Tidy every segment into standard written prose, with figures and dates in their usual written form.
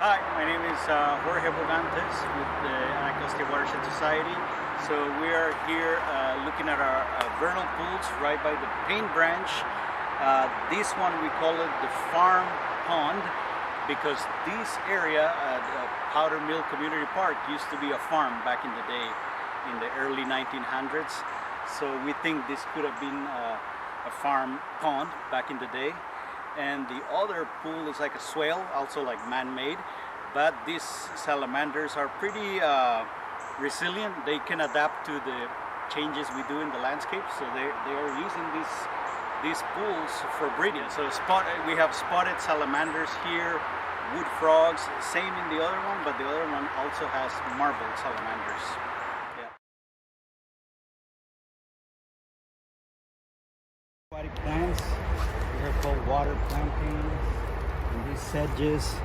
Hi, my name is Jorge Bogantes with the AWS Watershed Society. So we are here looking at our vernal pools right by the Paint Branch. This one we call it the farm pond because this area, the Powder Mill Community Park, used to be a farm back in the day, in the early 1900s. So we think this could have been a farm pond back in the day. And the other pool is like a swale, also like man-made, but these salamanders are pretty resilient. They can adapt to the changes we do in the landscape, so they are using these pools for breeding. So we have spotted salamanders here, wood frogs, same in the other one, but the other one also has marbled salamanders. Aquatic plants. They're called water plantains, and these sedges,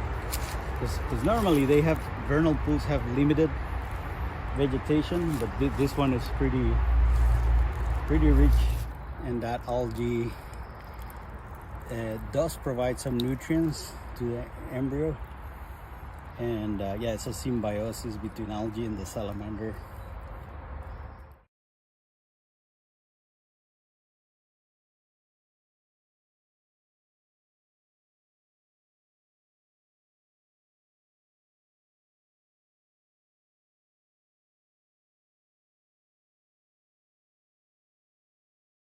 because normally they have vernal pools have limited vegetation, but this one is pretty rich, and that algae does provide some nutrients to the embryo, and yeah, it's a symbiosis between algae and the salamander.